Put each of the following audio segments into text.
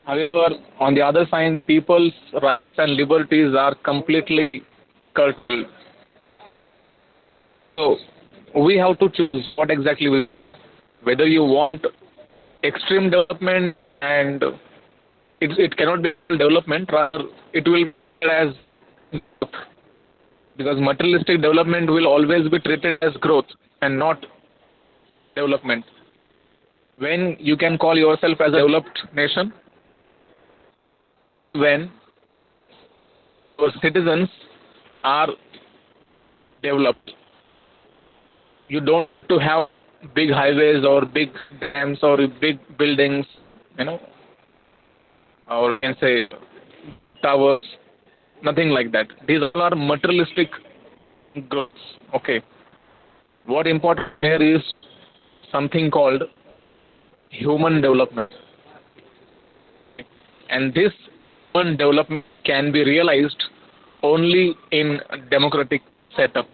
However, on the other side, people's rights and liberties are completely curtailed. So we have to choose what exactly we, whether you want extreme development, and it cannot be development, rather it will be as growth, because materialistic development will always be treated as growth and not development. When you can call yourself as a developed nation, when your citizens are developed. You don't have to have big highways or big dams or big buildings, you know, or you can say towers, nothing like that. These all are materialistic growths. Okay. What important here is something called human development. And this human development can be realized only in a democratic setup,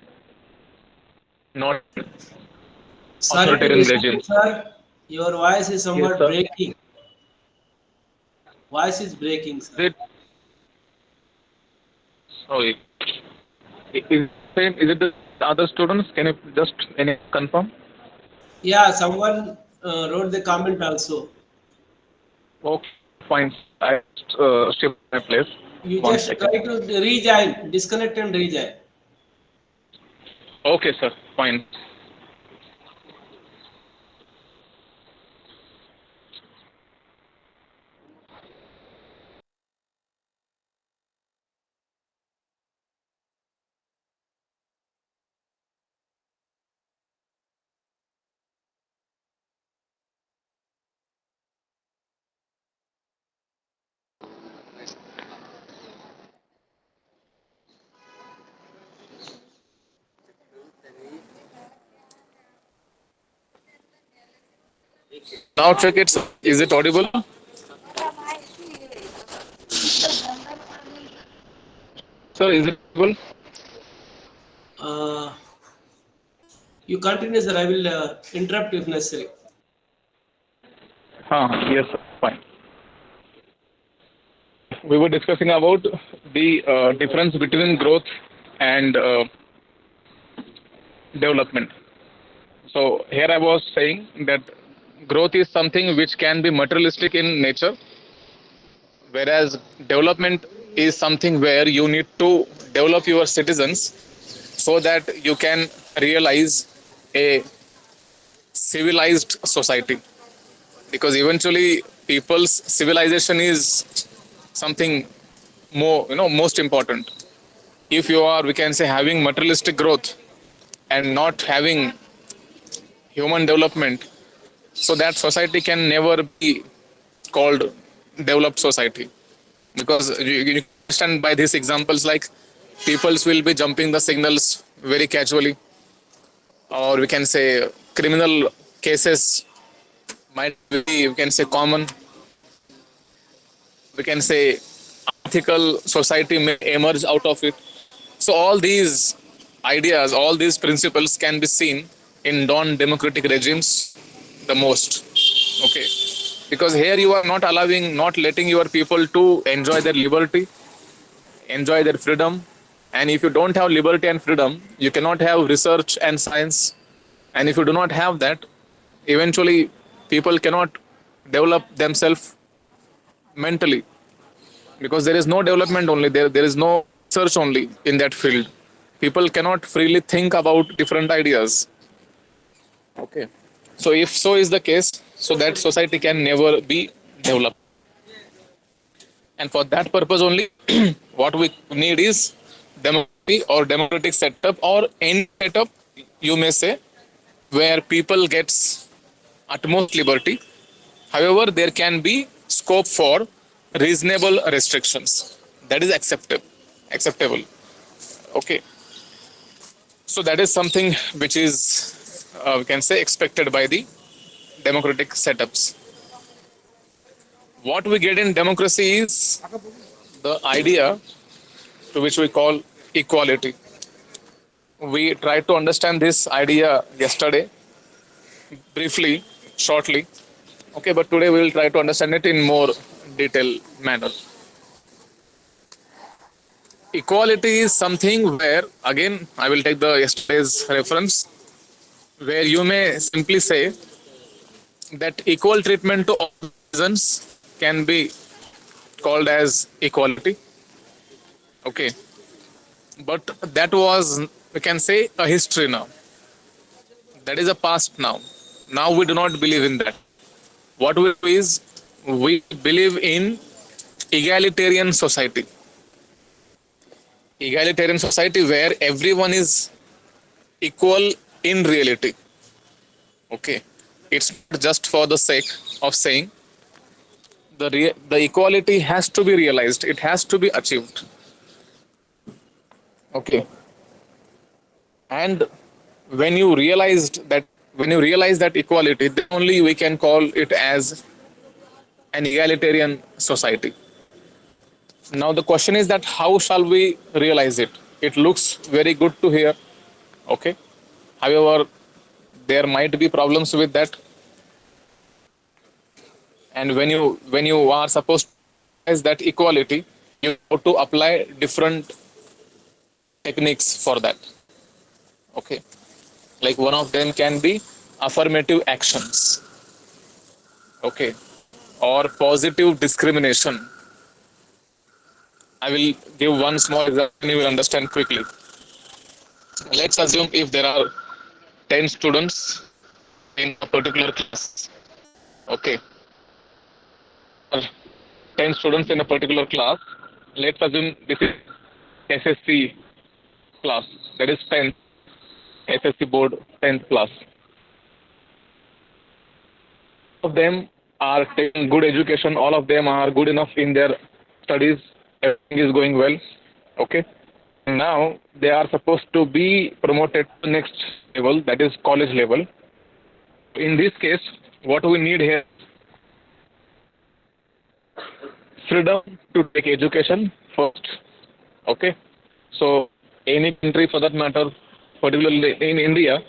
not Sorry to authoritarian disturb you, regimes. sir. Your voice is Yes, somewhat sir. breaking. Voice is breaking, Is sir. it sorry? Is same? Is it the other students? Can you confirm? Yeah, someone wrote the comment also. Okay, fine. I shift my place. You One just second. try to rejoin, disconnect and rejoin. Okay, sir. Fine. Now check it. Is it audible? Sir, is it audible? Uh, you continue, sir. I will interrupt if necessary. Yes, sir. Fine. We were discussing about the difference between growth and development. So here I was saying that growth is something which can be materialistic in nature, whereas development is something where you need to develop your citizens so that you can realize a civilized society, because eventually people's civilization is something more, most important. If you are, we can say, having materialistic growth and not having human development, so that society can never be called developed society, because you understand by these examples, like peoples will be jumping the signals very casually, or we can say criminal cases might be, we can say, common. We can say ethical society may emerge out of it. So all these ideas, all these principles can be seen in non-democratic regimes the most. Okay, because here you are not allowing, not letting your people to enjoy their liberty, enjoy their freedom. And if you don't have liberty and freedom, you cannot have research and science. And if you do not have that, eventually people cannot develop themselves mentally, because there is no development only there is no research only in that field. People cannot freely think about different ideas. Okay, so if so is the case, so that society can never be developed. And for that purpose only, what we need is democracy or democratic setup, or any setup, you may say, where people gets utmost liberty. However, there can be scope for reasonable restrictions. That is acceptable. Okay. So that is something which is, we can say, expected by the democratic setups. What we get in democracy is the idea to which we call equality. We tried to understand this idea yesterday, briefly, shortly. Okay, but today we will try to understand it in more detailed manner. Equality is something where, again, I will take the yesterday's reference, where you may simply say that equal treatment to all citizens can be called as equality. Okay, but that was, we can say, a history now. That is a past now. Now we do not believe in that. What we do is we believe in egalitarian society. Egalitarian society where everyone is equal in reality. Okay, it's not just for the sake of saying. The equality has to be realized. It has to be achieved. Okay, and when you realize that equality, then only we can call it as an egalitarian society. Now the question is that how shall we realize it? It looks very good to hear. Okay, however, there might be problems with that. And when you are supposed to realize that equality, you have to apply different techniques for that. Okay, like one of them can be affirmative actions. Okay, or positive discrimination. I will give one small example and you will understand quickly. Let's assume if there are 10 students in a particular class. Okay, 10 students in a particular class. Let's assume this is SSC class, that is 10th SSC board 10th class. All of them are taking good education, all of them are good enough in their studies, everything is going well. Okay, now they are supposed to be promoted to the next level, that is college level. In this case, what we need here, freedom to take education first. Okay, so any country for that matter, particularly in India,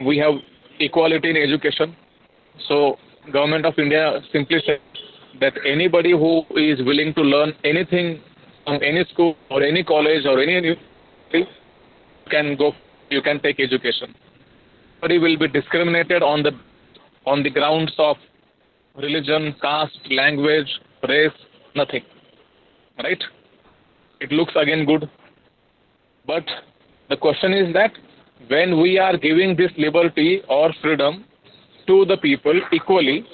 we have equality in education. So government of India simply said that anybody who is willing to learn anything from any school or any college or any university can go, you can take education. Nobody will be discriminated on the grounds of religion, caste, language, race, nothing. Right? It looks again good. But the question is that when we are giving this liberty or freedom to the people equally,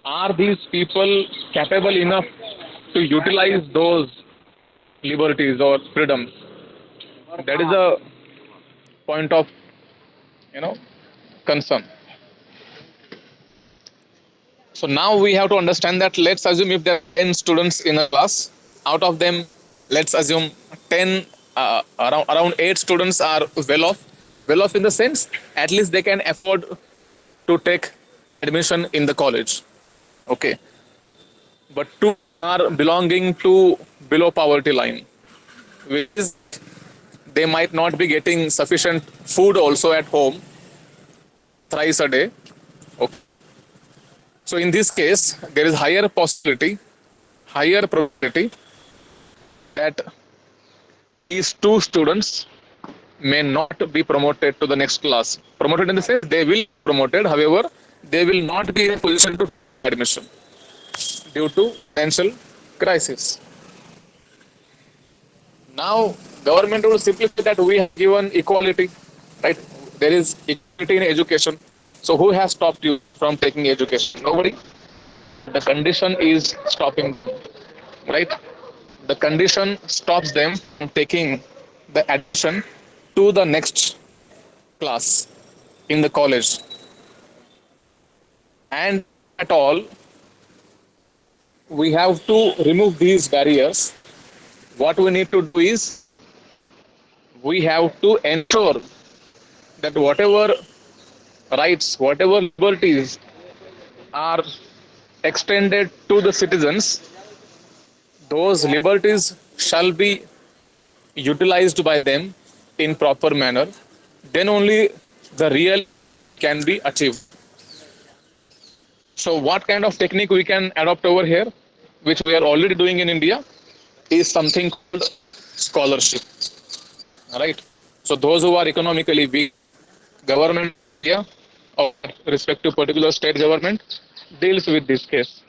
are these people capable enough to utilize those liberties or freedoms? That is a point of, concern. So now we have to understand that, let's assume if there are 10 students in a class, out of them, let's assume 10, around 8 students are well off. Well off in the sense, at least they can afford to take admission in the college. Okay, but 2 are belonging to below poverty line, which is they might not be getting sufficient food also at home thrice a day. Okay. So in this case, there is higher possibility, higher probability that these 2 students may not be promoted to the next class. Promoted in the sense they will be promoted, however, they will not be in a position to take admission due to financial crisis. Now, government will simply say that we have given equality, right? There is equality in education. So who has stopped you from taking education? Nobody. The condition is stopping them, right? The condition stops them from taking the admission to the next class in the college. And at all, we have to remove these barriers. What we need to do is we have to ensure that whatever rights, whatever liberties are extended to the citizens, those liberties shall be utilized by them in proper manner. Then only the real can be achieved. So what kind of technique we can adopt over here? which we are already doing in India, is something called scholarship. Right? So those who are economically weak, government of India or respective particular state government deals with this case.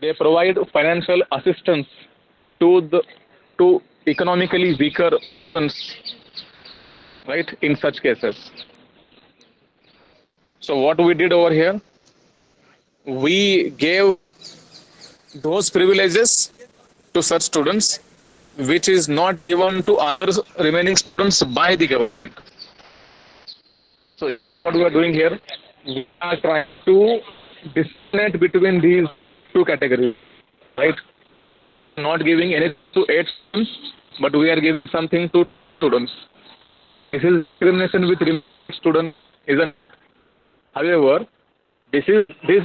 They provide financial assistance to the to economically weaker persons, right? In such cases. So what we did over here, we gave those privileges to such students, which is not given to other remaining students by the government. So what we are doing here, we are trying to discriminate between these two categories, right? Not giving anything to 8 students, but we are giving something to students. This is discrimination with remaining students, isn't? However, this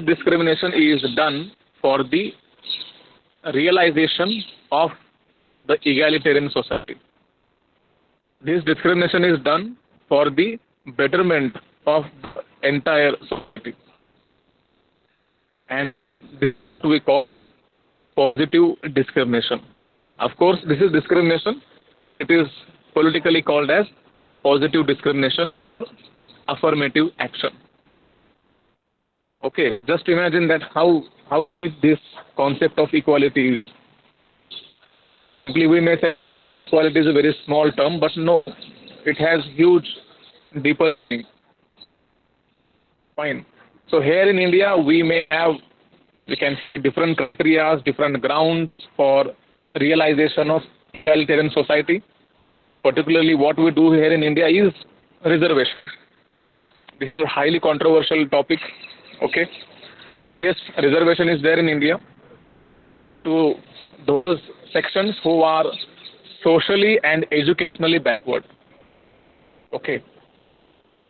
discrimination is done for the realization of the egalitarian society. This discrimination is done for the betterment of the entire society, and this is what we call positive discrimination. Of course, this is discrimination. It is politically called as positive discrimination, affirmative action. Okay, just imagine that how is this concept of equality is. Simply we may say equality is a very small term, but no, it has huge, deeper meaning. Fine. So here in India, we can see different criteria, different grounds for realization of egalitarian society. Particularly, what we do here in India is reservation. This is a highly controversial topic. Okay. Yes, reservation is there in India to those sections who are socially and educationally backward. Okay.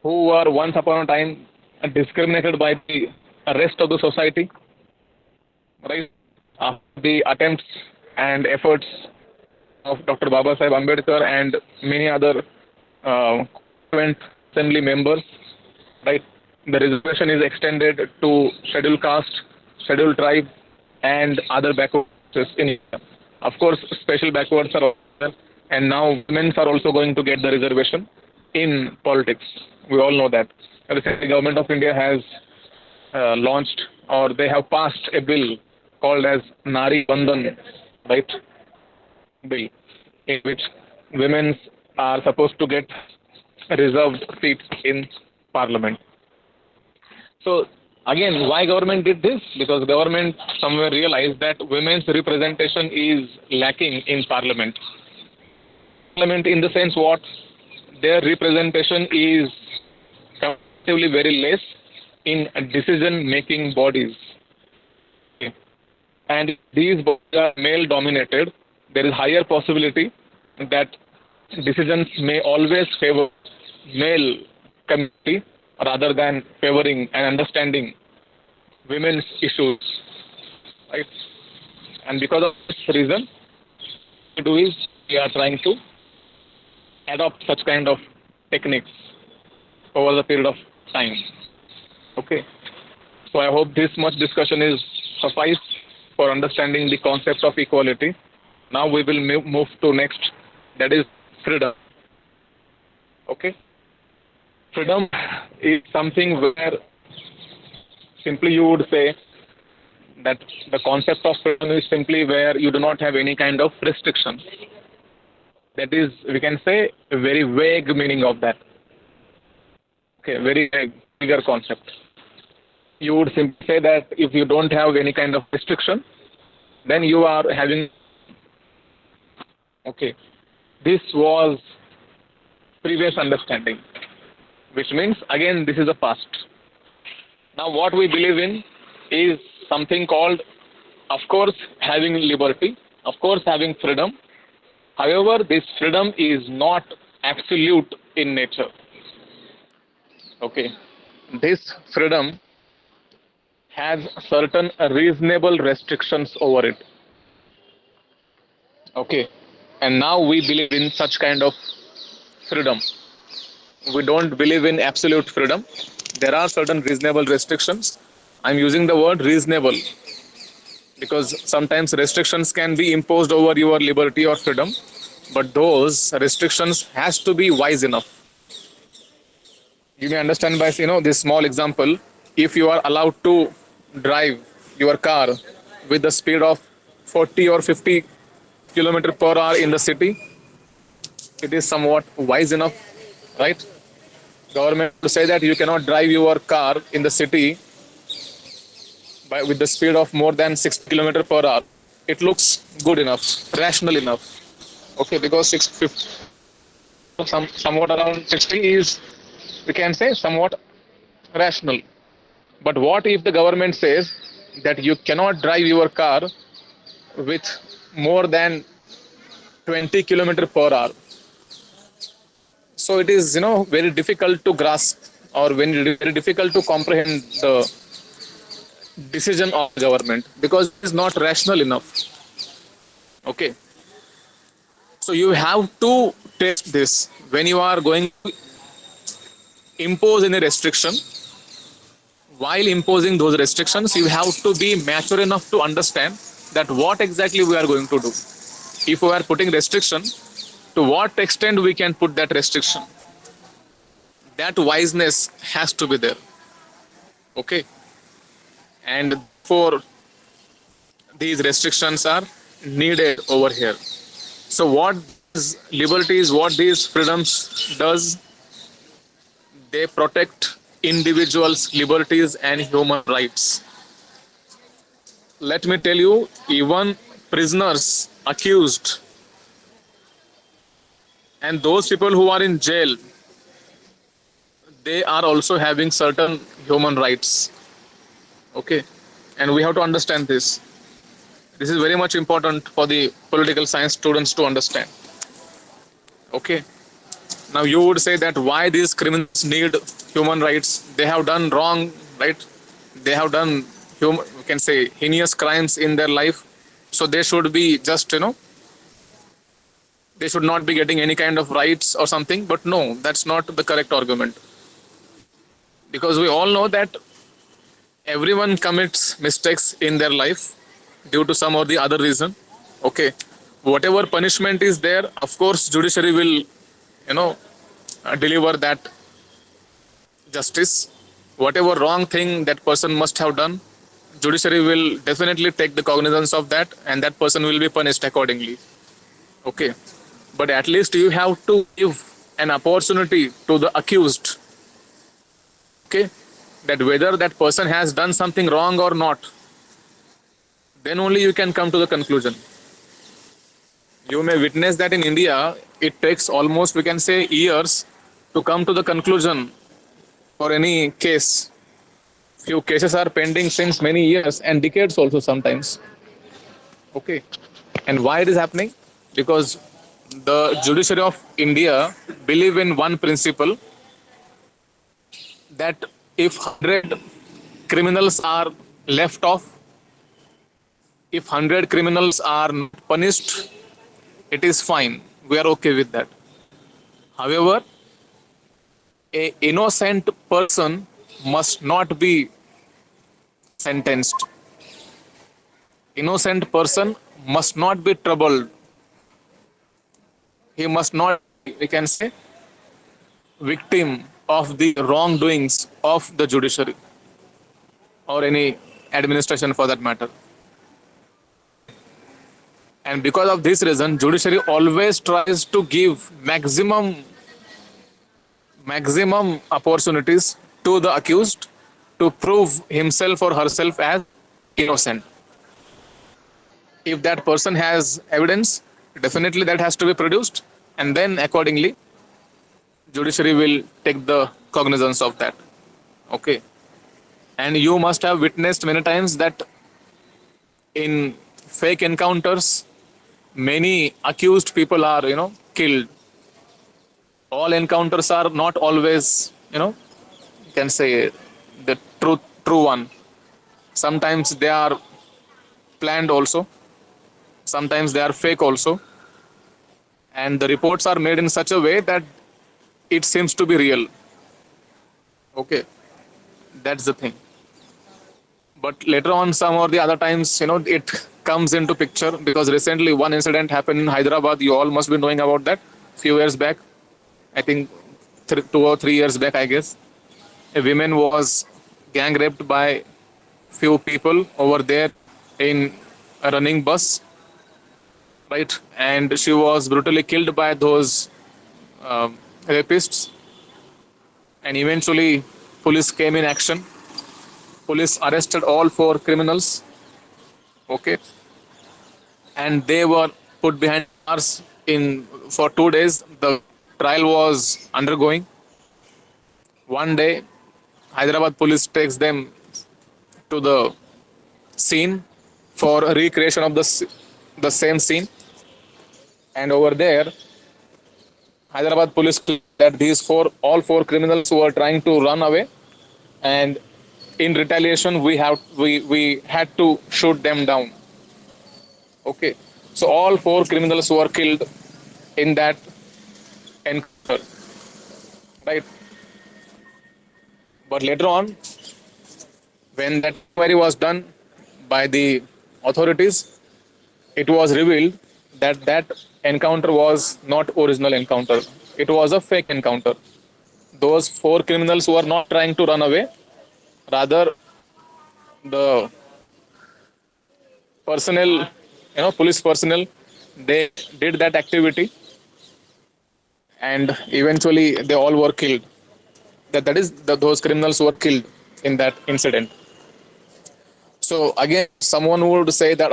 Who were once upon a time discriminated by the rest of the society, right? The attempts and efforts of Dr. Baba Sahib Ambedkar and many other constituent assembly members, right? The reservation is extended to scheduled caste, scheduled tribe, and other backwards in India. Of course, special backwards are also there, and now women are also going to get the reservation in politics. We all know that. The government of India has launched, or they have passed a bill called as Nari Bandhan, right? Bill, in which women are supposed to get reserved seats in parliament. So again, why government did this? Because government somewhere realized that women's representation is lacking in parliament. Parliament in the sense what? Their representation is comparatively very less in decision-making bodies. Okay. And these bodies are male-dominated. There is higher possibility that decisions may always favor male community rather than favoring and understanding women's issues, right? And because of this reason, what we do is we are trying to adopt such kind of techniques over the period of time. Okay. So I hope this much discussion is suffice for understanding the concept of equality. Now we will move to next, that is freedom. Okay. Freedom is something where simply you would say that the concept of freedom is simply where you do not have any kind of restriction. That is, we can say, a very vague meaning of that. Okay, very vague, bigger concept. You would simply say that if you don't have any kind of restriction, then you are having. Okay, this was previous understanding, which means again this is the past. Now what we believe in is something called, of course, having liberty, of course having freedom. However, this freedom is not absolute in nature. Okay, this freedom has certain reasonable restrictions over it. Okay, and now we believe in such kind of freedom. We don't believe in absolute freedom. There are certain reasonable restrictions. I'm using the word reasonable. because sometimes restrictions can be imposed over your liberty or freedom, but those restrictions has to be wise enough. You may understand by this small example. If you are allowed to drive your car with the speed of 40 or 50 kilometer per hour in the city, it is somewhat wise enough, right? Government to say that you cannot drive your car in the city with the speed of more than 60 kilometer per hour. It looks good enough, rational enough. Okay, because somewhat around 60 is, we can say, somewhat rational. But what if the government says that you cannot drive your car with more than 20 kilometer per hour? So it is very difficult to grasp, or very difficult to comprehend the decision of the government, because it is not rational enough. Okay, so you have to test this when you are going to impose any restriction. While imposing those restrictions, you have to be mature enough to understand that what exactly we are going to do. If we are putting restriction, to what extent we can put that restriction. That wiseness has to be there. Okay, and for these restrictions are needed over here. So what these liberties, what these freedoms does, they protect individuals' liberties and human rights. Let me tell you, even prisoners, accused, and those people who are in jail, they are also having certain human rights. Okay, and we have to understand this. This is very much important for the political science students to understand. Okay, now you would say that why these criminals need human rights? They have done wrong, right? They have done we can say heinous crimes in their life, so they should be just they should not be getting any kind of rights or something. But no, that's not the correct argument, because we all know that everyone commits mistakes in their life due to some or the other reason. Okay, whatever punishment is there, of course judiciary will deliver that justice. Whatever wrong thing that person must have done, judiciary will definitely take the cognizance of that, and that person will be punished accordingly. Okay, but at least you have to give an opportunity to the accused. Okay, that whether that person has done something wrong or not, then only you can come to the conclusion. You may witness that in India, it takes almost, we can say, years to come to the conclusion for any case. Few cases are pending since many years and decades also sometimes. Okay, and why it is happening? Because the judiciary of India believe in one principle, that if 100 criminals are left off, if 100 criminals are not punished, it is fine. We are okay with that. However, a innocent person must not be sentenced. Innocent person must not be troubled. He must not be, we can say, victim of the wrongdoings of the judiciary or any administration for that matter. And because of this reason, judiciary always tries to give maximum opportunities to the accused to prove himself or herself as innocent. If that person has evidence, definitely that has to be produced, and then accordingly, judiciary will take the cognizance of that. Okay, and you must have witnessed many times that in fake encounters, many accused people are killed. All encounters are not always you can say the true one. Sometimes they are planned also, sometimes they are fake also, and the reports are made in such a way that it seems to be real. Okay, that's the thing. But later on, some or the other times, it comes into picture, because recently one incident happened in Hyderabad. You all must be knowing about that. Few years back, I think 2 or 3 years back, I guess, a woman was gang raped by few people over there in a running bus, right? And she was brutally killed by those rapists. And eventually, police came in action. Police arrested all four criminals. Okay, and they were put behind bars in for 2 days. The trial was undergoing. One day, Hyderabad police takes them to the scene for a recreation of the same scene, and over there, Hyderabad police claimed that all four criminals were trying to run away, and in retaliation, we had to shoot them down. Okay, so all four criminals were killed in that encounter, right? But later on, when that inquiry was done by the authorities, it was revealed that that encounter was not original encounter. It was a fake encounter. Those four criminals were not trying to run away. Rather, the personnel, police personnel, they did that activity, and eventually they all were killed. Those criminals were killed in that incident. So again, someone would say that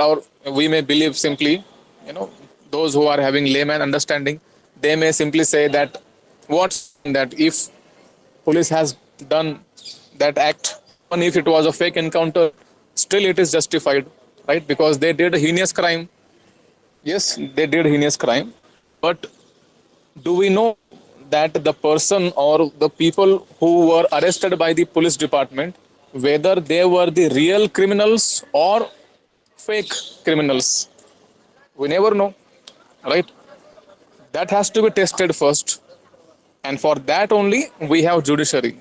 we may believe simply, you know, those who are having layman understanding, they may simply say that that if police has done that act, even if it was a fake encounter, still it is justified, right? Because they did a heinous crime. Yes, they did heinous crime, but do we know that the person or the people who were arrested by the police department, whether they were the real criminals or fake criminals? We never know, right? That has to be tested first, and for that only we have judiciary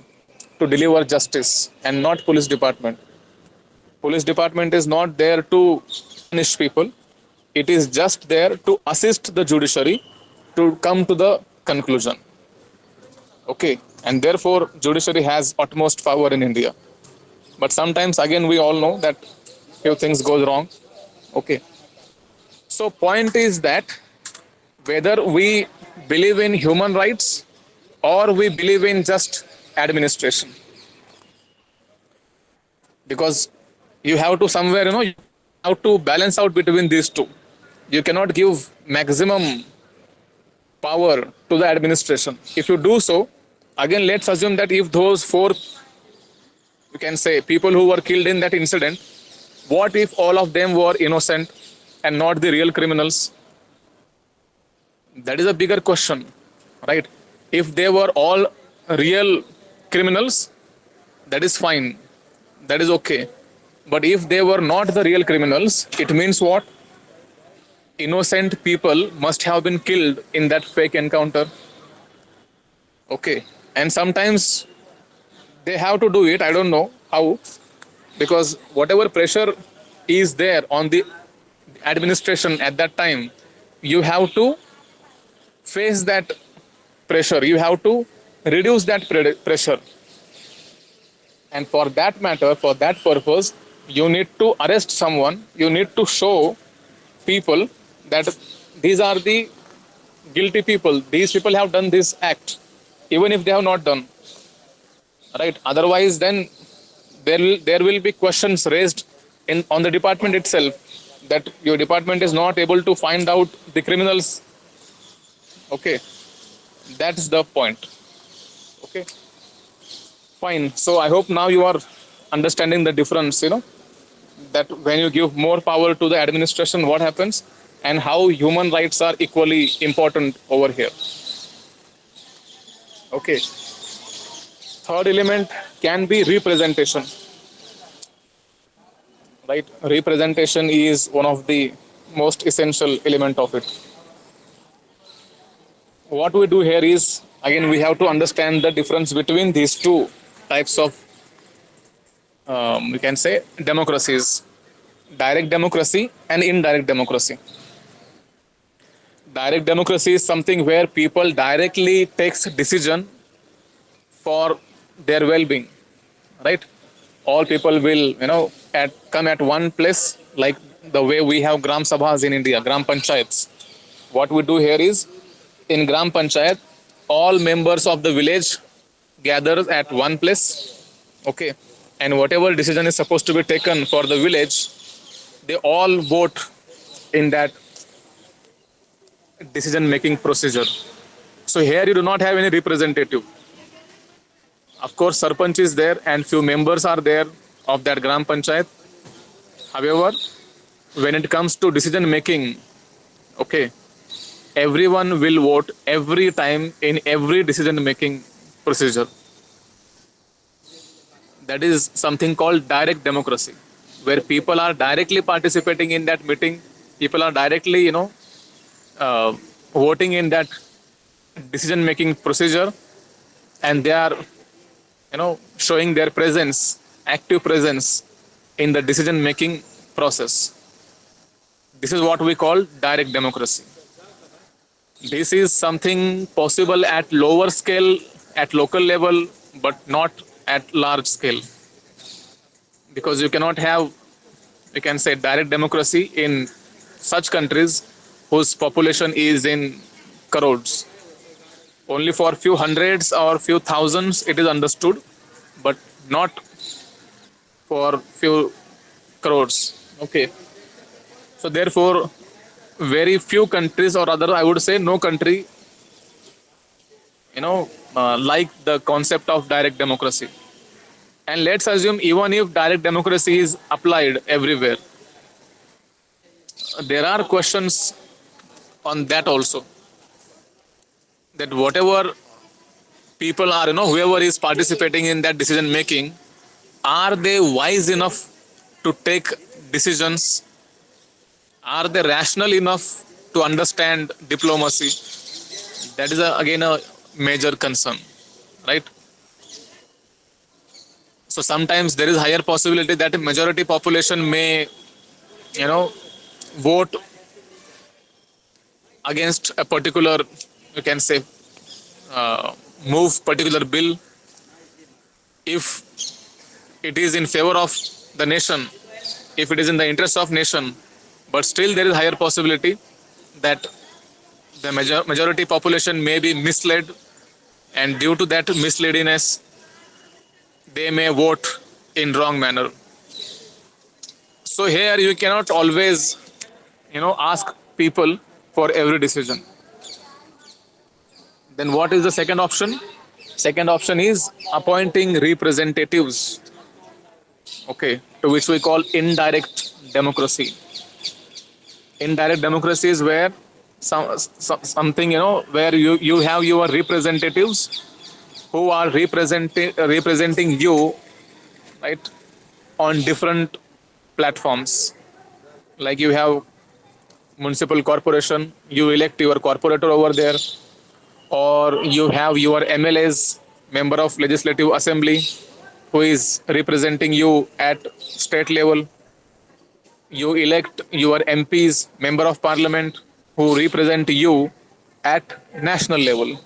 to deliver justice, and not police department. Police department is not there to punish people. It is just there to assist the judiciary to come to the conclusion. Okay, and therefore judiciary has utmost power in India. But sometimes again we all know that few things goes wrong. Okay, so point is that whether we believe in human rights or we believe in just administration, because you have to somewhere, you have to balance out between these two. You cannot give maximum power to the administration. If you do so, again let's assume that if those four, you can say, people who were killed in that incident, what if all of them were innocent and not the real criminals? That is a bigger question, right? If they were all real criminals, that is fine, that is okay. But if they were not the real criminals, it means what? Innocent people must have been killed in that fake encounter. Okay, and sometimes they have to do it, I don't know how, because whatever pressure is there on the administration at that time, you have to face that pressure, you have to reduce that pressure. And for that matter, for that purpose, you need to arrest someone, you need to show people that these are the guilty people, these people have done this act, even if they have not done, right? Otherwise, then there will be questions raised on the department itself, that your department is not able to find out the criminals. Okay, that's the point. Okay, fine. So I hope now you are understanding the difference, that when you give more power to the administration, what happens, and how human rights are equally important over here. Okay, third element can be representation, right? Representation is one of the most essential element of it. What we do here is, again, we have to understand the difference between these two types of we can say democracies: direct democracy and indirect democracy. Direct democracy is something where people directly takes decision for their well-being, right? All people will, come at one place, like the way we have gram sabhas in India, gram panchayats. What we do here is, in gram panchayat, all members of the village gather at one place, okay, and whatever decision is supposed to be taken for the village, they all vote in that decision making procedure. So here you do not have any representative. Of course, sarpanch is there and few members are there of that gram panchayat. However, when it comes to decision making, okay, everyone will vote every time in every decision making procedure. That is something called direct democracy, where people are directly participating in that meeting. People are directly, uh, voting in that decision making procedure, and they are, showing their presence, active presence in the decision making process. This is what we call direct democracy. This is something possible at lower scale, at local level, but not at large scale, because you cannot have, you can say, direct democracy in such countries whose population is in crores. Only for few hundreds or few thousands it is understood, but not for few crores. Okay. So therefore, very few countries, or rather I would say no country, like the concept of direct democracy. And let's assume even if direct democracy is applied everywhere, there are questions on that also. That whatever people are, whoever is participating in that decision making, are they wise enough to take decisions? Are they rational enough to understand diplomacy? That is again a major concern, right? So sometimes there is higher possibility that a majority population may, vote against a particular, you can say, move particular bill if it is in favor of the nation, if it is in the interest of nation. But still there is higher possibility that the majority population may be misled, and due to that misleadiness they may vote in wrong manner. So here you cannot always, ask people for every decision. Then what is the second option? Second option is appointing representatives, okay, to which we call indirect democracy. Indirect democracy is where something, where you have your representatives who are representing you, right, on different platforms. Like you have municipal corporation, you elect your corporator over there, or you have your MLAs, member of legislative assembly, who is representing you at state level. You elect your MPs, member of parliament, who represent you at national level,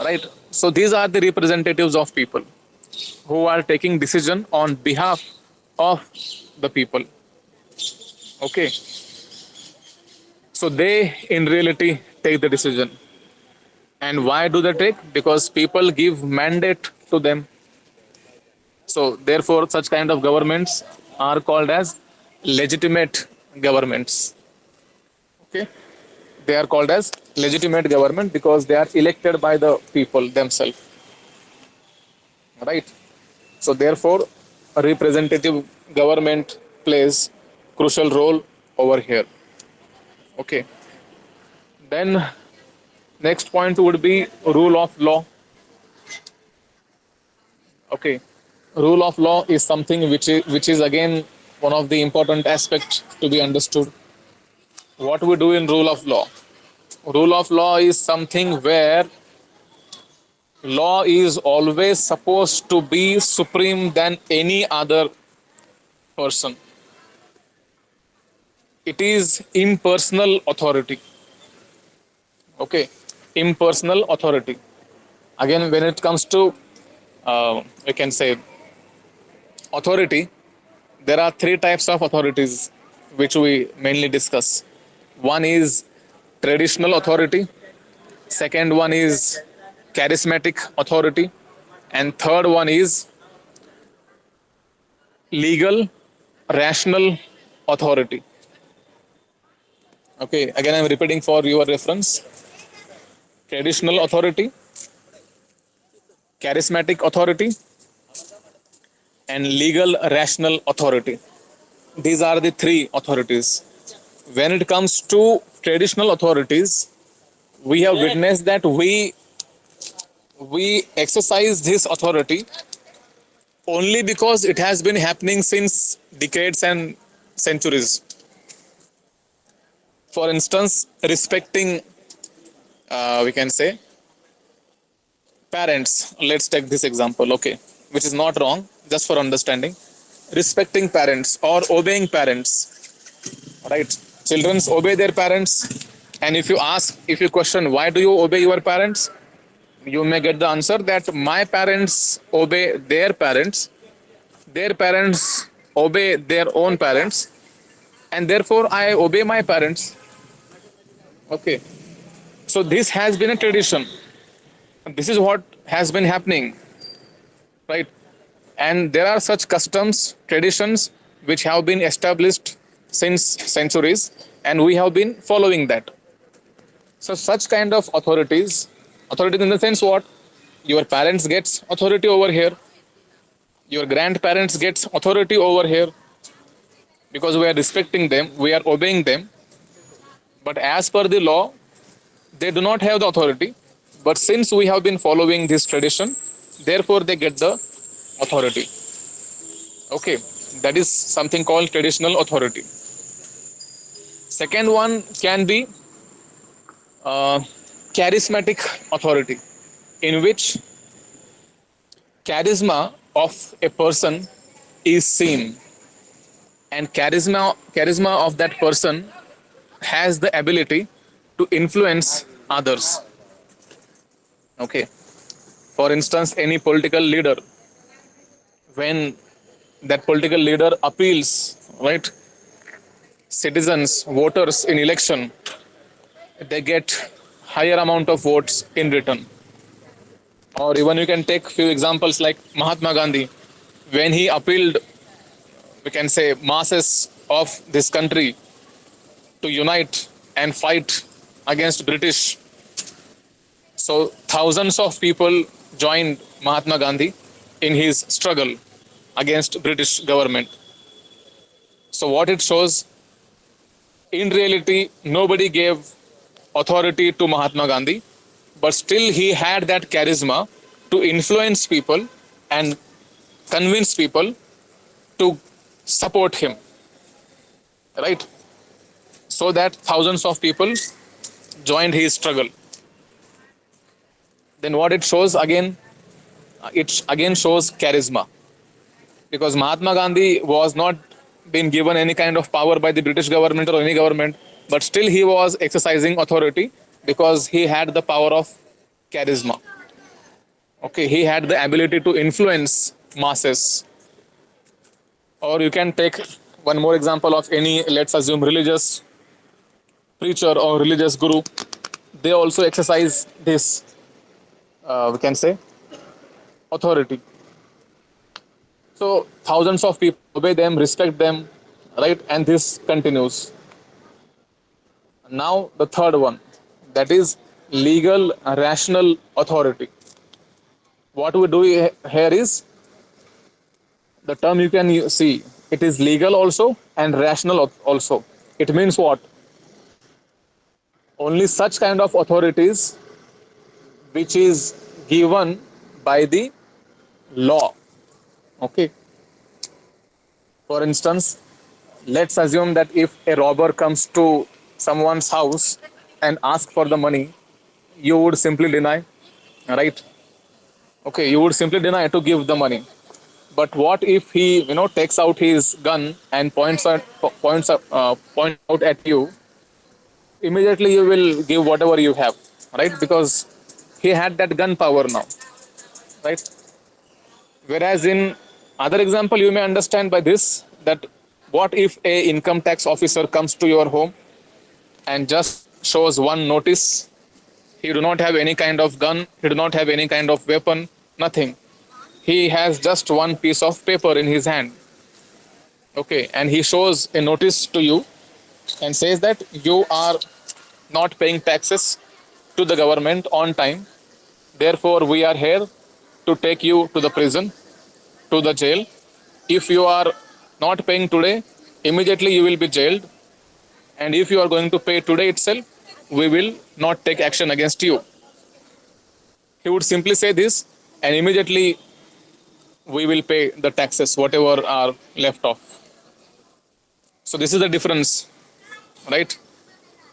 right? So these are the representatives of people who are taking decision on behalf of the people, okay? So they in reality take the decision. And why do they take? Because people give mandate to them. So therefore such kind of governments are called as legitimate governments, okay? They are called as legitimate government because they are elected by the people themselves, right? So therefore a representative government plays crucial role over here, okay? Then next point would be rule of law, okay? Rule of law is something which is again one of the important aspects to be understood. What we do in rule of law? Rule of law is something where Law is always supposed to be supreme than any other person. It is impersonal authority. Okay, impersonal authority. Again, when it comes to, we can say, authority, there are three types of authorities which we mainly discuss. One is traditional authority, second one is charismatic authority, and third one is legal rational authority. Okay, again I'm repeating for your reference: traditional authority, charismatic authority, and legal rational authority. These are the three authorities. When it comes to traditional authorities, we have witnessed that we exercise this authority only because it has been happening since decades and centuries. For instance, respecting, we can say, parents. Let's take this example, okay, which is not wrong, just for understanding. Respecting parents or obeying parents, right? Children obey their parents, and if you question why do you obey your parents, you may get the answer that my parents obey their parents obey their own parents, and therefore I obey my parents. Okay, so this has been a tradition. This is what has been happening, right? And there are such customs, traditions which have been established since centuries, and we have been following that. So such kind of authorities in the sense what? Your parents gets authority over here, your grandparents gets authority over here, because we are respecting them, we are obeying them. But as per the law, they do not have the authority. But since we have been following this tradition, therefore they get the authority. Okay, that is something called traditional authority. Second one can be uh, charismatic authority, in which charisma of a person is seen, and charisma of that person has the ability to influence others. Okay, for instance, any political leader, when that political leader appeals, right, citizens, voters in election, they get higher amount of votes in return. Or even you can take few examples like Mahatma Gandhi, when he appealed, we can say, masses of this country to unite and fight against British. So thousands of people joined Mahatma Gandhi in his struggle against British government. So what it shows, in reality, nobody gave authority to Mahatma Gandhi, but still he had that charisma to influence people and convince people to support him, right? So that thousands of people joined his struggle. Then what it shows again, it again shows charisma, because Mahatma Gandhi was not been given any kind of power by the British government or any government, but still he was exercising authority because he had the power of charisma. Okay, he had the ability to influence masses. Or you can take one more example of any, let's assume, religious preacher or religious guru. They also exercise this, we can say, authority. So thousands of people obey them, respect them, right? And this continues. Now the third one, that is legal rational authority. What we do here is, the term you can see, it is legal also and rational also. It means what? Only such kind of authorities which is given by the law. Okay. For instance, let's assume that if a robber comes to someone's house and asks for the money, you would simply deny, right? Okay, you would simply deny to give the money. But what if he, takes out his gun and points out at you? Immediately, you will give whatever you have, right? Because he had that gun power now, right? Whereas in other example, you may understand by this that what if a income tax officer comes to your home and just shows one notice. He do not have any kind of gun, he do not have any kind of weapon, nothing. He has just one piece of paper in his hand. Okay, and he shows a notice to you and says that you are not paying taxes to the government on time. Therefore, we are here to take you to the prison, to the jail. If you are not paying today, immediately you will be jailed. And if you are going to pay today itself, we will not take action against you. He would simply say this, and immediately we will pay the taxes, whatever are left off. So this is the difference, right?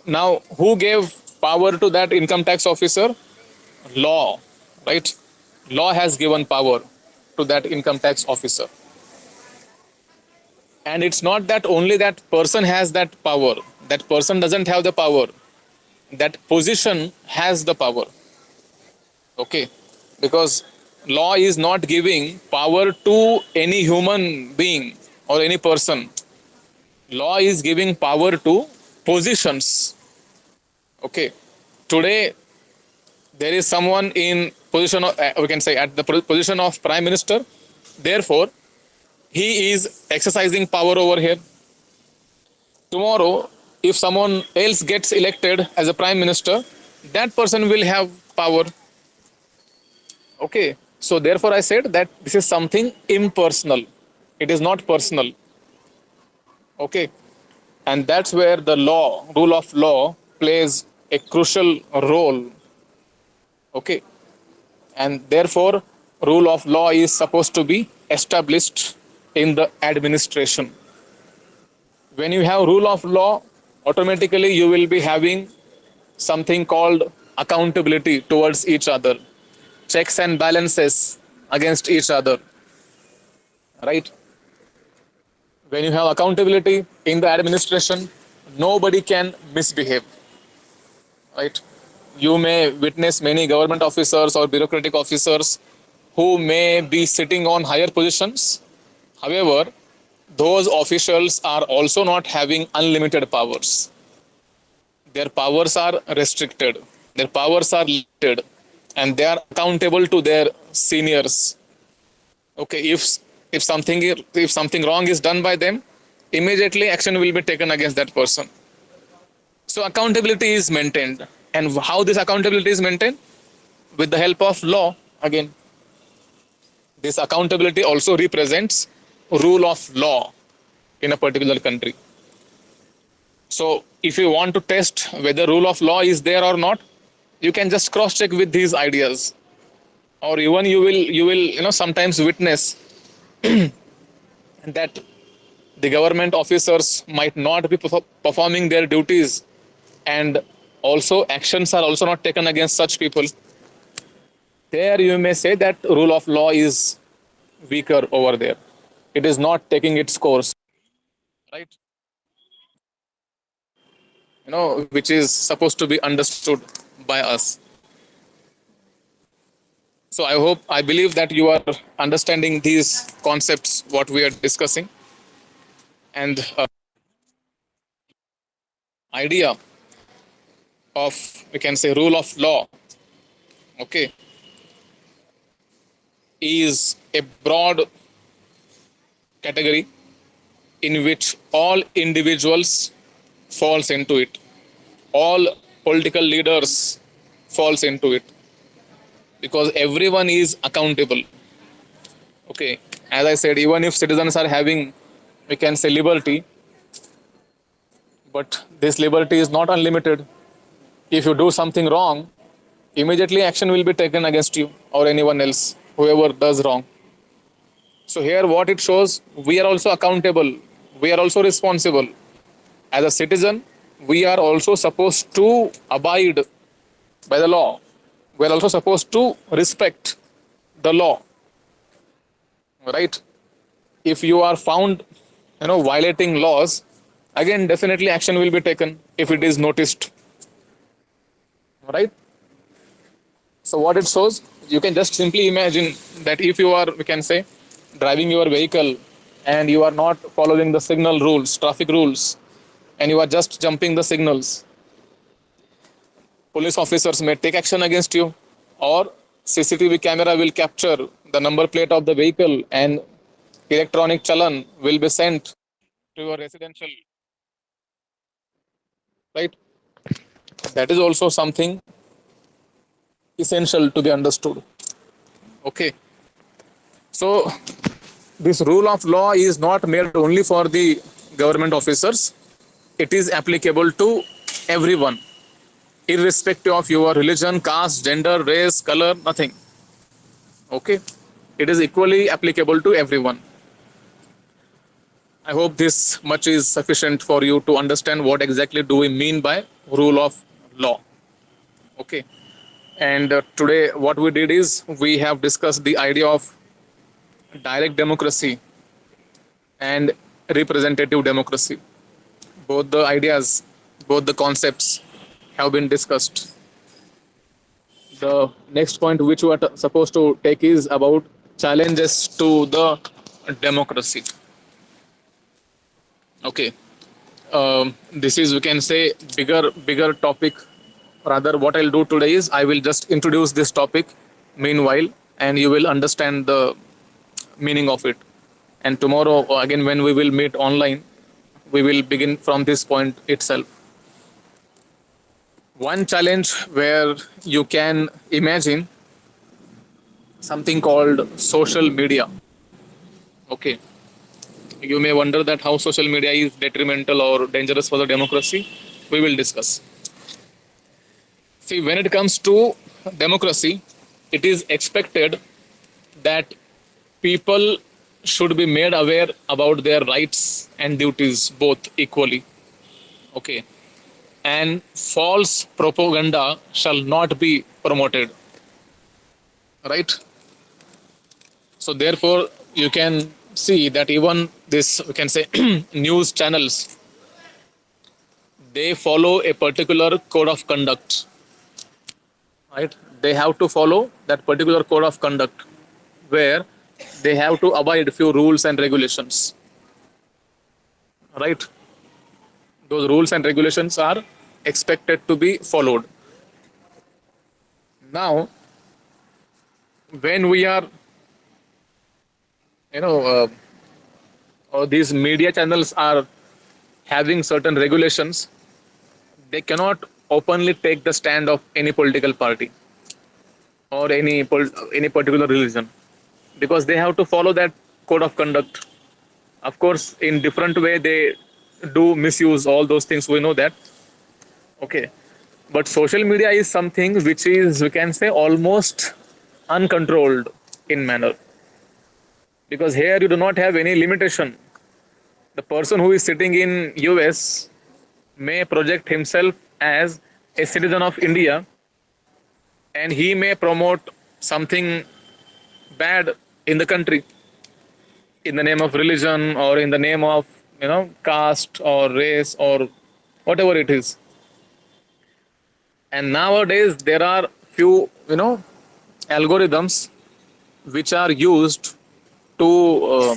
Now, who gave power to that income tax officer? Law, right? Law has given power to that income tax officer. And it's not that only that person has that power. That person doesn't have the power. That position has the power. Okay? Because law is not giving power to any human being or any person. Law is giving power to positions. Okay? Today, there is someone in position of, we can say at the position of prime minister. Therefore, he is exercising power over here. Tomorrow, if someone else gets elected as a prime minister, that person will have power. Okay, so therefore I said that this is something impersonal. It is not personal. Okay, and that's where the law, rule of law, plays a crucial role. Okay, and therefore, rule of law is supposed to be established in the administration. When you have rule of law, automatically you will be having something called accountability towards each other, checks and balances against each other, right? When you have accountability in the administration, nobody can misbehave, right? You may witness many government officers or bureaucratic officers who may be sitting on higher positions. However, those officials are also not having unlimited powers. Their powers are restricted, their powers are limited, and they are accountable to their seniors. Okay, if something wrong is done by them, immediately action will be taken against that person. So accountability is maintained. And how this accountability is maintained? With the help of law again. This accountability also represents rule of law in a particular country. So if you want to test whether rule of law is there or not, you can just cross check with these ideas. Or even you will sometimes witness that the government officers might not be performing their duties, and also actions are also not taken against such people. There you may say that rule of law is weaker over there. It is not taking its course, right? Which is supposed to be understood by us. So I believe that you are understanding these concepts, what we are discussing, and idea of, we can say, rule of law, okay, is a broad category in which all individuals falls into it, all political leaders falls into it, because everyone is accountable. Okay, as I said, even if citizens are having, we can say, liberty, but this liberty is not unlimited. If you do something wrong, immediately action will be taken against you or anyone else, whoever does wrong. So here what it shows, we are also accountable, we are also responsible. As a citizen, we are also supposed to abide by the law. We are also supposed to respect the law, right? If you are found, violating laws, again definitely action will be taken if it is noticed, right? So what it shows, you can just simply imagine that if you are, we can say, driving your vehicle and you are not following the signal rules, traffic rules, and you are just jumping the signals, police officers may take action against you, or CCTV camera will capture the number plate of the vehicle and electronic challan will be sent to your residential, right? That is also something essential to be understood. Okay. So this rule of law is not made only for the government officers, it is applicable to everyone, irrespective of your religion, caste, gender, race, color, nothing. Okay. It is equally applicable to everyone. I hope this much is sufficient for you to understand what exactly do we mean by rule of law. Okay. And today, what we did is we have discussed the idea of direct democracy and representative democracy. Both the ideas, both the concepts have been discussed. The next point which we are supposed to take is about challenges to the democracy. Okay. This is, we can say, bigger topic. Rather, what I'll do today is I will just introduce this topic meanwhile, and you will understand the meaning of it. And tomorrow, again, when we will meet online, we will begin from this point itself. One challenge where you can imagine something called social media. Okay. You may wonder that how social media is detrimental or dangerous for the democracy. We will discuss. See, when it comes to democracy, it is expected that people should be made aware about their rights and duties both equally. Okay. And false propaganda shall not be promoted. Right? So therefore, you can see that even this, we can say, news channels, they follow a particular code of conduct. Right? They have to follow that particular code of conduct where they have to abide few rules and regulations. Right? Those rules and regulations are expected to be followed. Now, when we are, you know, or these media channels are having certain regulations, they cannot openly take the stand of any political party or any particular religion because they have to follow that code of conduct. Of course, in different way they do misuse all those things. We know that. Okay, but social media is something which is, we can say, almost uncontrolled in manner because here you do not have any limitation. The person who is sitting in US may project himself as a citizen of India and he may promote something bad in the country in the name of religion or in the name of, caste or race or whatever it is. And nowadays there are few, algorithms which are used to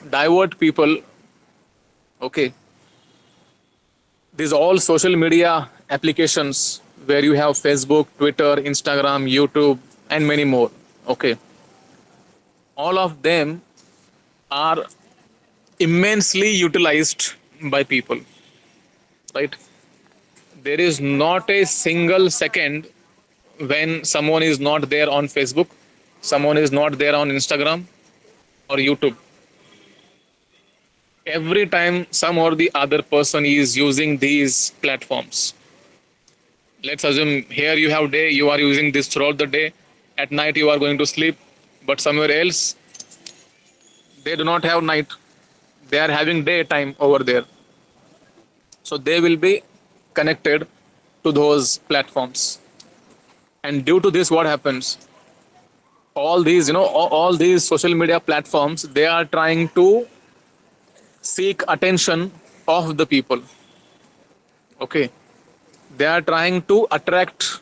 divert people. Okay, these all social media applications where you have Facebook, Twitter, Instagram, YouTube, and many more. Okay, all of them are immensely utilized by people, right? There is not a single second when someone is not there on Facebook, someone is not there on Instagram or YouTube. Every time some or the other person is using these platforms. Let's assume here you have day, you are using this throughout the day. At night you are going to sleep, but somewhere else they do not have night. They are having daytime over there. So they will be connected to those platforms. And due to this, what happens? All these, all these social media platforms, they are trying to seek attention of the people. Okay, they are trying to attract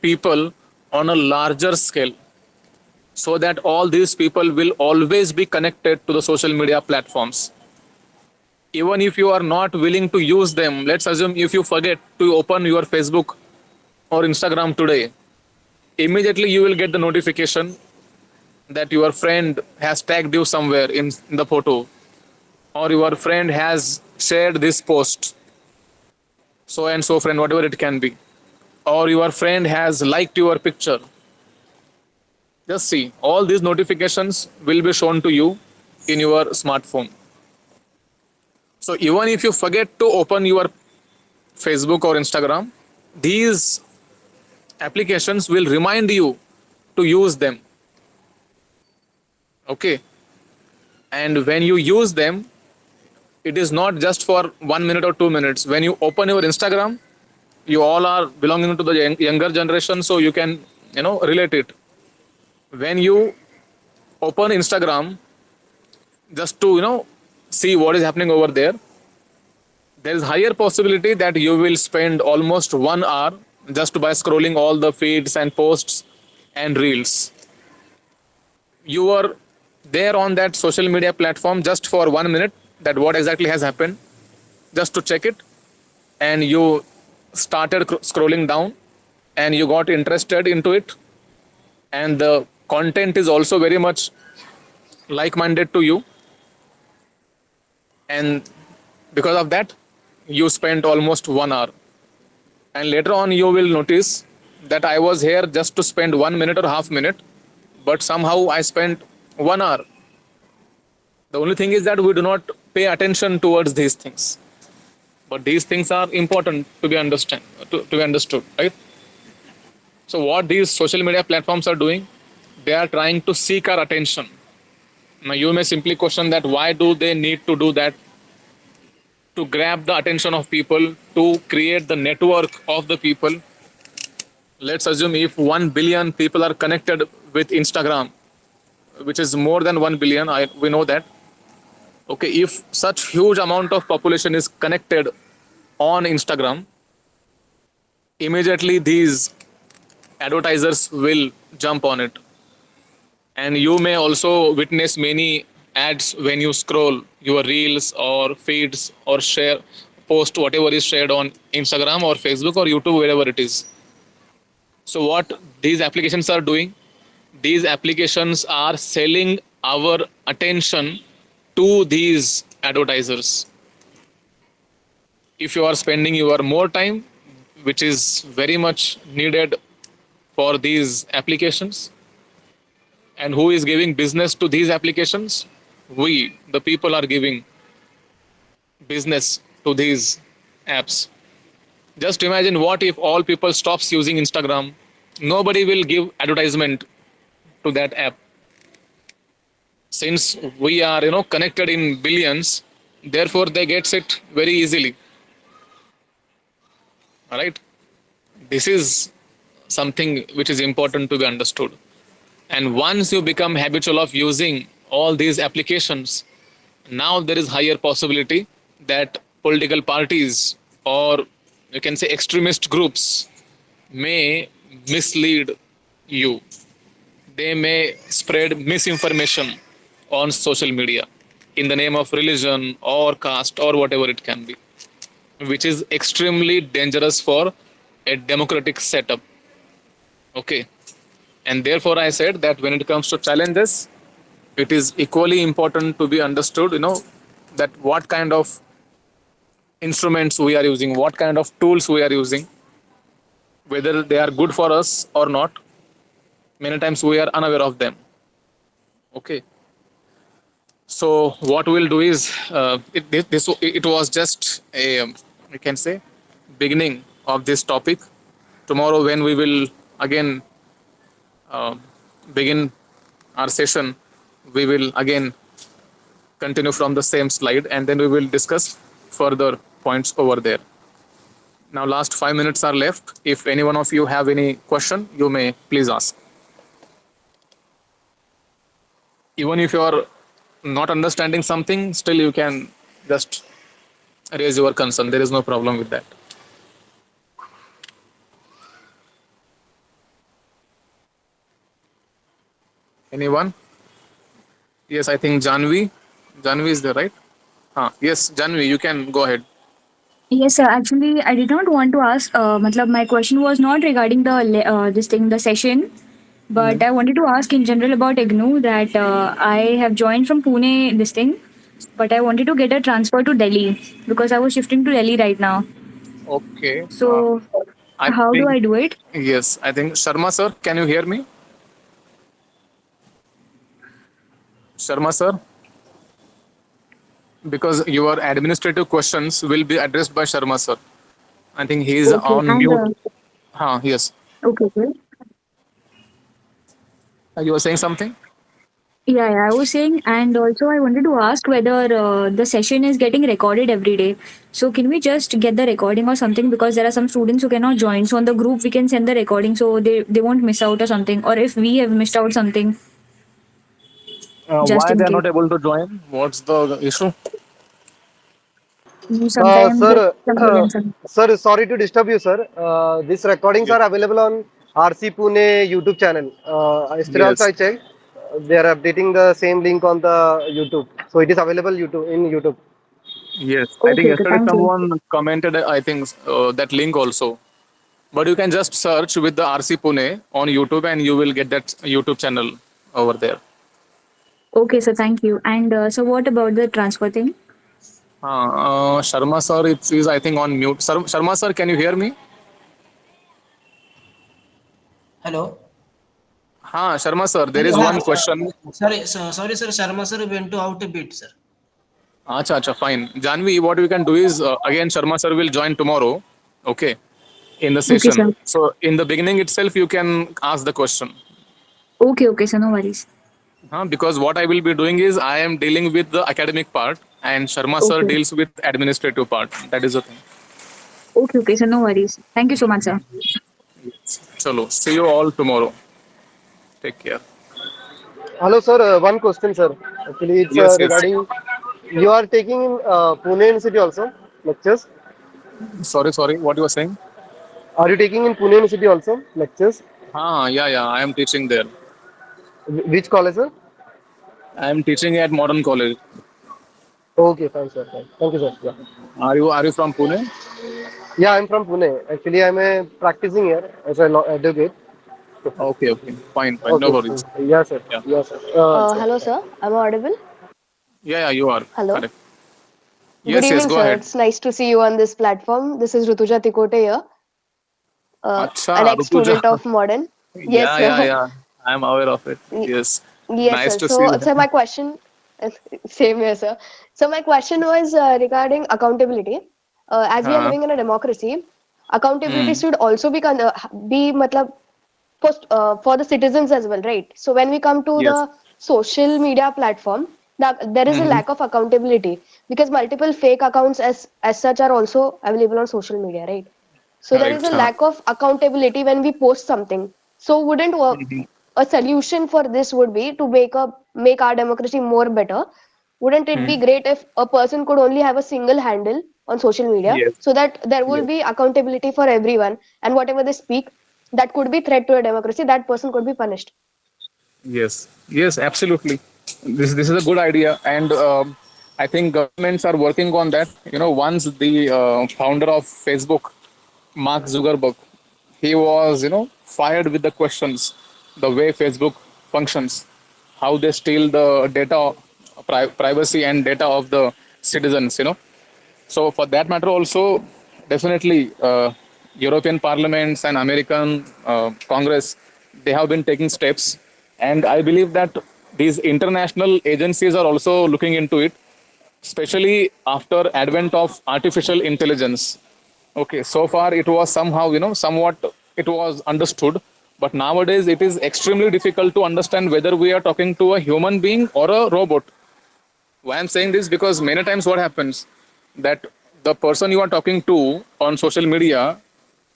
people on a larger scale, so that all these people will always be connected to the social media platforms. Even if you are not willing to use them, let's assume if you forget to open your Facebook or Instagram today, immediately you will get the notification that your friend has tagged you somewhere in the photo, or your friend has shared this post, so and so friend, whatever it can be, or your friend has liked your picture. Just see, all these notifications will be shown to you in your smartphone. So even if you forget to open your Facebook or Instagram, these applications will remind you to use them. Okay. And when you use them, it is not just for 1 minute or 2 minutes. When you open your Instagram, you all are belonging to the younger generation, so you can, relate it. When you open Instagram just to, see what is happening over there is higher possibility that you will spend almost 1 hour just by scrolling all the feeds and posts and reels. You were there on that social media platform just for 1 minute, that what exactly has happened, just to check it, and you started scrolling down and you got interested into it, and the content is also very much like minded to you, and because of that you spent almost 1 hour, and later on you will notice that I was here just to spend 1 minute or half minute, but somehow I spent 1 hour. The only thing is that we do not pay attention towards these things, but these things are important to be to be understood, right? So what these social media platforms are doing, they are trying to seek our attention. Now you may simply question that why do they need to do that? To grab the attention of people, to create the network of the people. Let's assume if 1 billion people are connected with Instagram, which is more than 1 billion, we know that. Okay, if such huge amount of population is connected on Instagram, immediately these advertisers will jump on it. And you may also witness many ads when you scroll your reels or feeds or share post whatever is shared on Instagram or Facebook or YouTube, wherever it is. So what these applications are doing, these applications are selling our attention to these advertisers. If you are spending your more time, which is very much needed for these applications, and who is giving business to these applications? We, the people, are giving business to these apps. Just imagine, what if all people stops using Instagram? Nobody will give advertisement to that app. Since we are, connected in billions, therefore they gets it very easily. All right. This is something which is important to be understood. And once you become habitual of using all these applications, now there is higher possibility that political parties, or you can say extremist groups, may mislead you. They may spread misinformation on social media in the name of religion or caste or whatever it can be, which is extremely dangerous for a democratic setup. Okay. And therefore, I said that when it comes to challenges, it is equally important to be understood, that what kind of instruments we are using, what kind of tools we are using, whether they are good for us or not. Many times we are unaware of them. Okay. So what we'll do is, it was just a, we can say, beginning of this topic. Tomorrow, when we will again begin our session, we will again continue from the same slide, and then we will discuss further points over there. Now last 5 minutes are left. If any one of you have any question, you may please ask. Even if you are not understanding something, still you can just raise your concern. There is no problem with that. Anyone? Yes, I think Janvi. Janvi is there, right? Yes, Janvi, you can go ahead. Yes, sir. Actually, I did not want to ask. Matlab, my question was not regarding this thing, the session, but I wanted to ask in general about IGNU that I have joined from Pune this thing, but I wanted to get a transfer to Delhi because I was shifting to Delhi right now. Okay. So, I how do think I do it? yes. I think Sharma sir, can you hear me? Sharma sir, because your administrative questions will be addressed by Sharma sir. I think he is Okay, on and mute. Yes. okay, okay. You were saying something? Yeah, yeah, I was saying, and also I wanted to ask whether the session is getting recorded every day. So can we just get the recording or something? Because there are some students who cannot join. So on the group we can send the recording so they won't miss out or something. Or if we have missed out something, just Why in they are case. not able to join? What's the issue? Sometimes it's Sir, something and some. sir, sorry to disturb you, sir. These recordings Yes. are available on RC Pune YouTube channel. Yesterday also Yes. I checked. They are updating the same link on the YouTube, so it is available YouTube in YouTube. Yes. I think Okay, okay, yesterday thank you. someone commented. I think that link also. But you can just search with the RC Pune on YouTube, and you will get that YouTube channel over there. Okay, so thank you. And so what about the transfer thing? Sharma sir, it is I think on mute. Sharma sir, can you hear me? Hello. Sharma sir, there Hello. is one question. Sorry, sir. Sharma sir went to out a bit, sir. Acha, fine. Janvi, what we can do is again Sharma sir will join tomorrow. Okay, in the Okay, session. sir. So in the beginning itself, you can ask the question. Okay, okay, so no worries. Because what I will be doing is I am dealing with the academic part, and Sharma sir Okay. deals with administrative part. That is the thing. Okay, okay, so no worries. Thank you so much, sir. Chalo, see you all tomorrow. Take care. Hello, sir. One question, sir. Actually, it's Yes, yes. regarding you are taking in Pune University also lectures. Sorry. What you were saying? Are you taking in Pune University also lectures? Yeah. I am teaching there. Which college, sir? I am teaching at Modern College. Okay, fine, sir. Fine. Thank you, sir. Yeah. Are you from Pune? Yeah, I'm from Pune. Actually, I'm a practicing here as an advocate. Okay. Fine. No Okay. worries. Yes, sir. Yeah. Yes, sir. Hello, sir. I'm audible. Yeah, you are Hello. correct. Good Yes, evening, go sir. ahead. It's nice to see you on this platform. This is Rutuja Tikote here, an Acha, Rutuja. ex-student of Modern. Yes, sir. Yeah. I am aware of it. Y- Yes. Yes, Nice sir. to see So, you. my question, same here, sir. So, my question was regarding accountability. As we are Uh, living in a democracy, accountability hmm. should also matlab, for the citizens as well, right? So when we come to Yes. the social media platform, there is a Hmm. lack of accountability because multiple fake accounts as such are also available on social media, right? So there is Right. a lack of accountability when we post something. So wouldn't Mhm. a solution for this would be to make our democracy more better? Wouldn't it be Hmm. great if a person could only have a single handle on social media Yes. so that there will Yes. be accountability for everyone, and whatever they speak that could be threat to a democracy, that person could be punished. Yes, absolutely. This is a good idea, and I think governments are working on that. Once the founder of Facebook, Mark Zuckerberg, he was fired with the questions, the way Facebook functions, how they steal the data, privacy and data of the citizens. So for that matter, also definitely European parliaments and American Congress, they have been taking steps, and I believe that these international agencies are also looking into it, especially after advent of artificial intelligence. Okay, so far it was somehow somewhat it was understood, but nowadays it is extremely difficult to understand whether we are talking to a human being or a robot. Why I'm saying this, because many times what happens that the person you are talking to on social media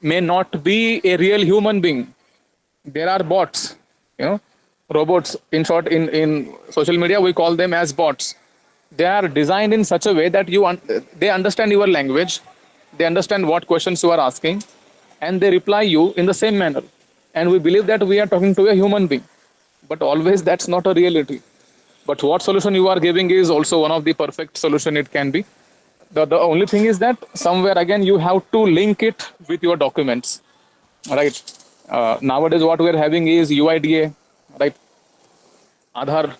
may not be a real human being. There are bots, you know, robots, in short, in social media, we call them as bots. They are designed in such a way that they understand your language, they understand what questions you are asking, and they reply you in the same manner. And we believe that we are talking to a human being, but always that's not a reality. But what solution you are giving is also one of the perfect solution it can be. The only thing is that somewhere again you have to link it with your documents, right? Nowadays what we are having is UIDA, right? Aadhaar,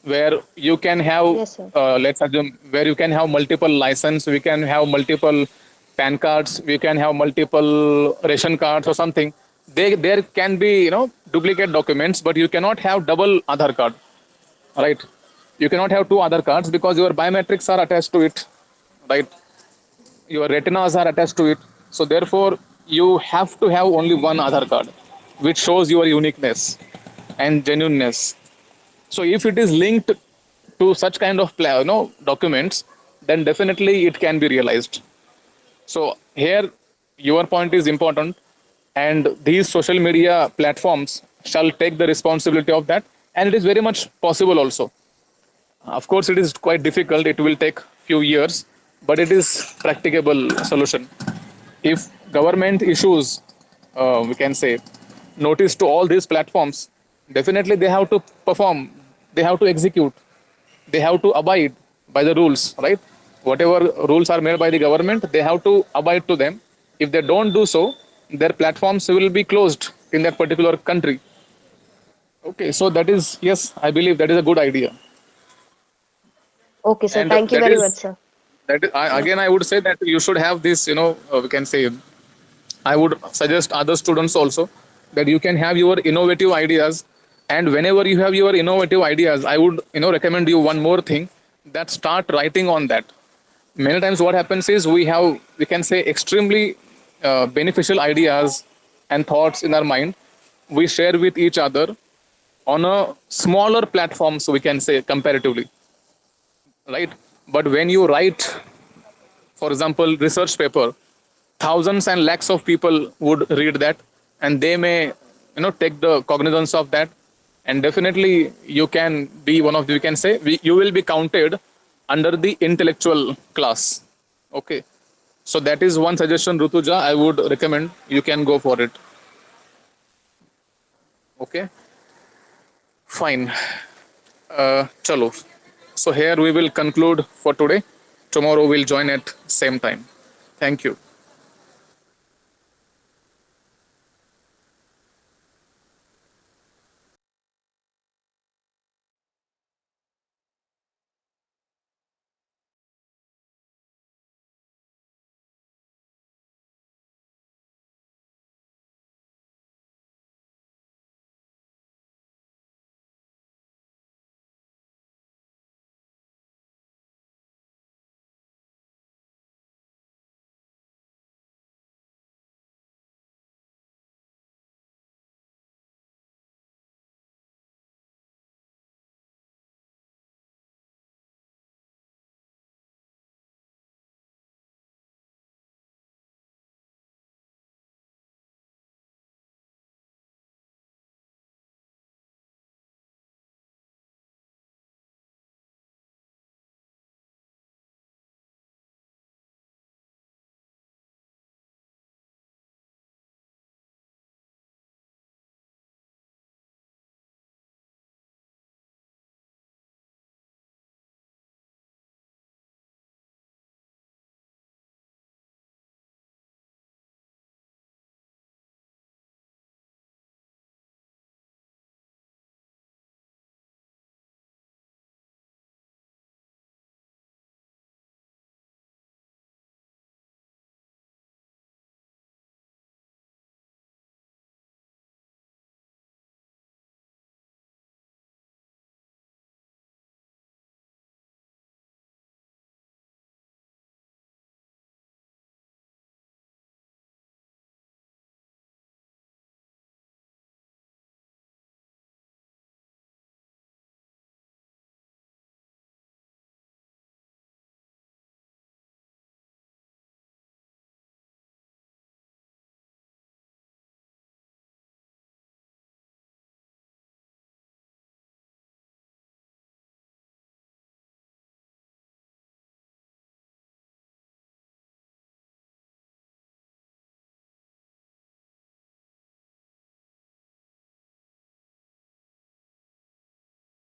where you can have, Yes, sir. let's assume, where you can have multiple license, we can have multiple PAN cards, we can have multiple ration cards or something. There can be, duplicate documents, but you cannot have double Aadhaar card, right? You cannot have two Aadhaar cards because your biometrics are attached to it, right? Your retinas are attached to it. So therefore, you have to have only one Aadhaar card, which shows your uniqueness and genuineness. So if it is linked to such kind of documents, then definitely it can be realized. So here, your point is important, and these social media platforms shall take the responsibility of that, and it is very much possible also. Of course, it is quite difficult. It will take few years, but it is practicable solution. If government issues, we can say, notice to all these platforms, definitely they have to perform, they have to execute, they have to abide by the rules, right? Whatever rules are made by the government, they have to abide to them. If they don't do so, their platforms will be closed in that particular country. Okay, so that is, yes, I believe that is a good idea. Okay, sir. And Thank you that very much, is, sir. again, I would say that you should have this, we can say, I would suggest other students also that you can have your innovative ideas. And whenever you have your innovative ideas, I would, recommend you one more thing, that start writing on that. Many times what happens is we can say, extremely beneficial ideas and thoughts in our mind. We share with each other on a smaller platform, so we can say comparatively, right? But when you write, for example, research paper, thousands and lakhs of people would read that, and they may, take the cognizance of that, and definitely you can be one of the, we can say, you will be counted under the intellectual class. Okay, so that is one suggestion, Rutuja, I would recommend. You can go for it. Okay, fine. Chalo. So here we will conclude for today. Tomorrow we'll join at same time. Thank you.